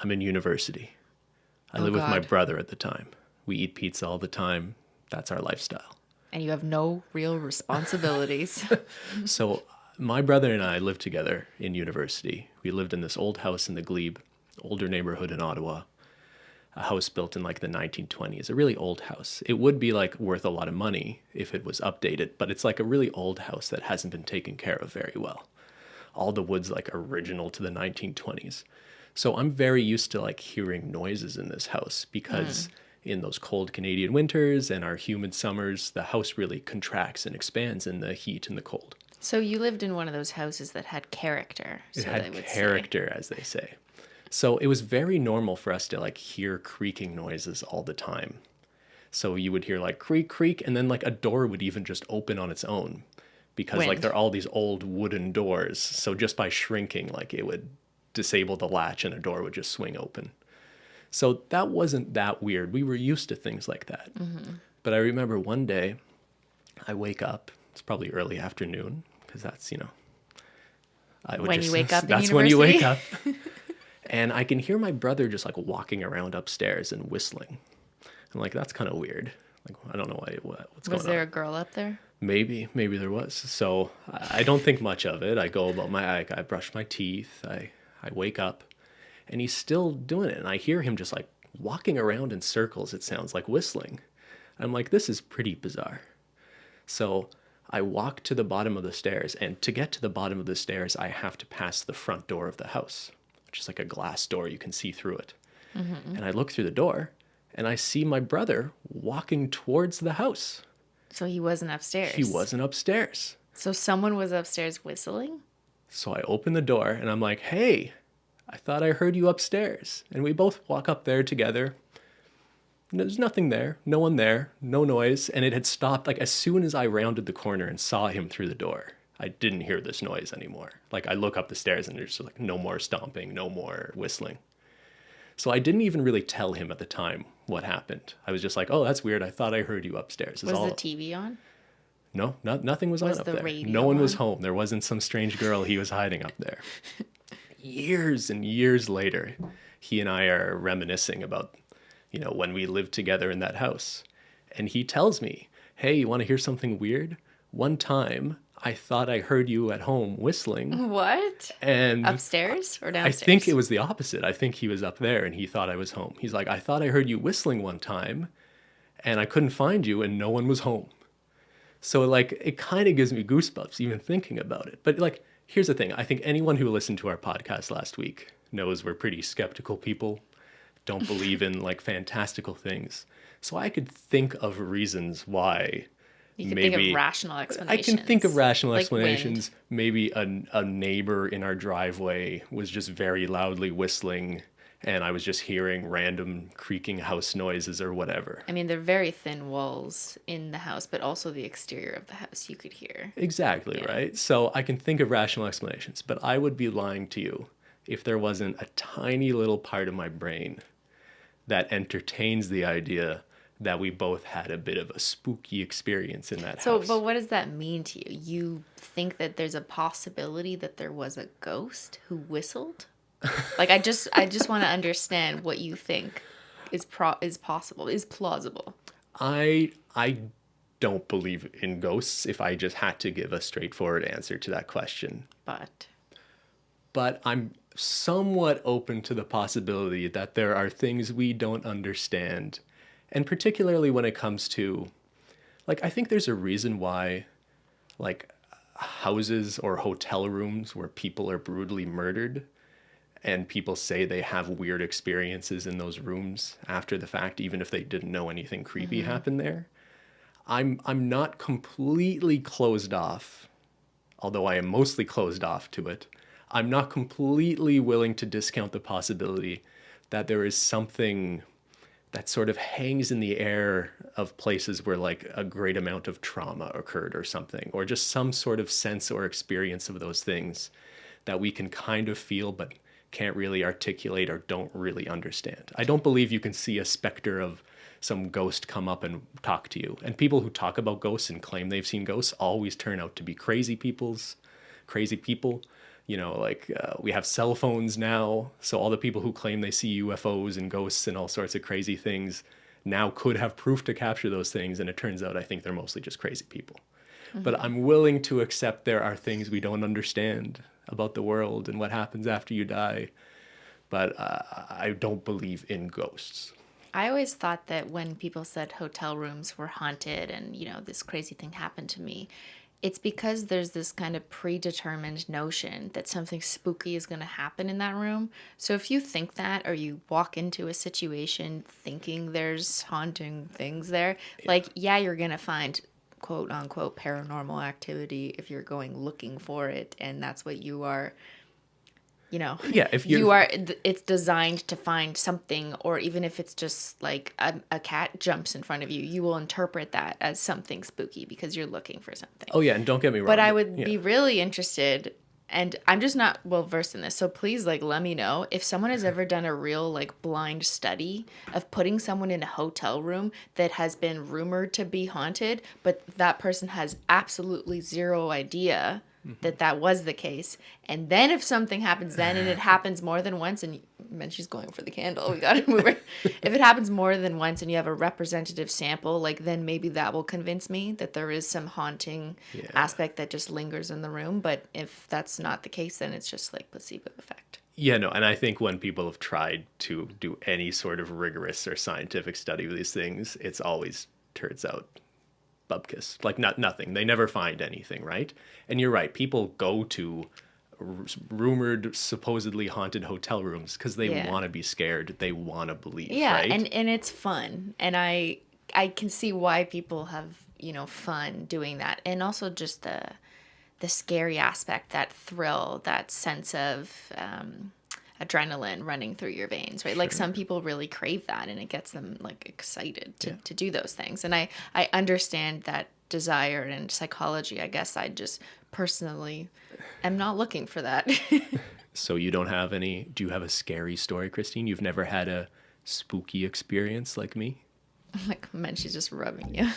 I'm in university. I live with my brother at the time. We eat pizza all the time. That's our lifestyle. And you have no real responsibilities. So my brother and I lived together in university. We lived in this old house in the Glebe, older neighborhood in Ottawa, a house built in like the 1920s, a really old house. It would be like worth a lot of money if it was updated, but it's like a really old house that hasn't been taken care of very well. All the wood's like original to the 1920s. So I'm very used to like hearing noises in this house because in those cold Canadian winters and our humid summers, the house really contracts and expands in the heat and the cold. So you lived in one of those houses that had character. It So had they would character, as they say. So it was very normal for us to like hear creaking noises all the time. So you would hear like creak, creak, and then like a door would even just open on its own because like Wind. they're all these old wooden doors. So just by shrinking, like it would disable the latch and a door would just swing open. So that wasn't that weird. We were used to things like that. But I remember one day I wake up, it's probably early afternoon because that's, I would When you wake up in that's when you wake up. university? And I can hear my brother just like walking around upstairs and whistling. I'm like, that's kind of weird. Like, I don't know what's going on. Was there a girl up there? Maybe there was. So I don't think much of it. I go about I brush my teeth. I wake up and he's still doing it. And I hear him just like walking around in circles, it sounds like whistling. I'm like, this is pretty bizarre. So I walk to the bottom of the stairs. And to get to the bottom of the stairs, I have to pass the front door of the house, which is like a glass door. You can see through it. And I look through the door and I see my brother walking towards the house. So he wasn't upstairs. He wasn't upstairs. So someone was upstairs whistling? So I open the door and I'm like, hey, I thought I heard you upstairs. And we both walk up there together. There's nothing there, no one there, no noise. And it had stopped like as soon as I rounded the corner and saw him through the door. I didn't hear this noise anymore. Like I look up the stairs and there's like no more stomping, no more whistling. So I didn't even really tell him at the time what happened. I was just like, oh, that's weird. I thought I heard you upstairs. Was the TV on? No, nothing was on up the there. radio No one was on? home. There wasn't some strange girl he was hiding up there. Years and years later, he and I are reminiscing about, when we lived together in that house. And he tells me, hey, you want to hear something weird? One time, I thought I heard you at home whistling. What? And Upstairs or I downstairs? think it was the opposite. I think he was up there and he thought I was home. He's like, I thought I heard you whistling one time and I couldn't find you and no one was home. So like, it kind of gives me goosebumps even thinking about it. But like, here's the thing. I think anyone who listened to our podcast last week knows we're pretty skeptical people, don't believe in like fantastical things. So I could think of reasons why You could maybe think of rational I explanations. can think of rational like explanations. wind. Maybe a neighbor in our driveway was just very loudly whistling and I was just hearing random creaking house noises or whatever. I mean, they're very thin walls in the house, but also the exterior of the house you could hear. Exactly, right? So I can think of rational explanations, but I would be lying to you if there wasn't a tiny little part of my brain that entertains the idea that we both had a bit of a spooky experience in that So, house. but what does that mean to you? You think that there's a possibility that there was a ghost who whistled? Like, I just want to understand what you think is possible, is plausible. I don't believe in ghosts if I just had to give a straightforward answer to that question. But I'm somewhat open to the possibility that there are things we don't understand. And particularly when it comes to, like, I think there's a reason why, like, houses or hotel rooms where people are brutally murdered and people say they have weird experiences in those rooms after the fact, even if they didn't know anything creepy happened there. I'm not completely closed off, although I am mostly closed off to it. I'm not completely willing to discount the possibility that there is something that sort of hangs in the air of places where like a great amount of trauma occurred or something, or just some sort of sense or experience of those things that we can kind of feel but can't really articulate or don't really understand. I don't believe you can see a specter of some ghost come up and talk to you. And people who talk about ghosts and claim they've seen ghosts always turn out to be crazy people. We have cell phones now, so all the people who claim they see UFOs and ghosts and all sorts of crazy things now could have proof to capture those things, and it turns out I think they're mostly just crazy people. But I'm willing to accept there are things we don't understand about the world and what happens after you die, but I don't believe in ghosts. I always thought that when people said hotel rooms were haunted and, this crazy thing happened to me, it's because there's this kind of predetermined notion that something spooky is going to happen in that room. So if you think that, or you walk into a situation thinking there's haunting things there, you're going to find quote unquote paranormal activity if you're going looking for it. And that's what you are. If it's designed to find something, or even if it's just like a cat jumps in front of you, you will interpret that as something spooky because you're looking for something. Oh yeah, and don't get me wrong. But I would be really interested, and I'm just not well versed in this, so please let me know if someone has ever done a real blind study of putting someone in a hotel room that has been rumored to be haunted, but that person has absolutely zero idea that was the case. And then if something happens then, and it happens more than once, and she's going for the candle, we gotta move her. If it happens more than once and you have a representative sample, then maybe that will convince me that there is some haunting aspect that just lingers in the room. But if that's not the case, then it's just placebo effect. Yeah, no, and I think when people have tried to do any sort of rigorous or scientific study of these things, it's always turns out bubkiss, nothing. They never find anything, right? And you're right, people go to rumored supposedly haunted hotel rooms because they want to be scared, they want to believe, right? and it's fun, and I can see why people have fun doing that, and also just the scary aspect, that thrill, that sense of adrenaline running through your veins, right? Sure. Some people really crave that, and it gets them excited to do those things. And I understand that desire and psychology. I guess I just personally am not looking for that. So you don't have any, do you have a scary story, Cristine? You've never had a spooky experience like me? Man, she's just rubbing you.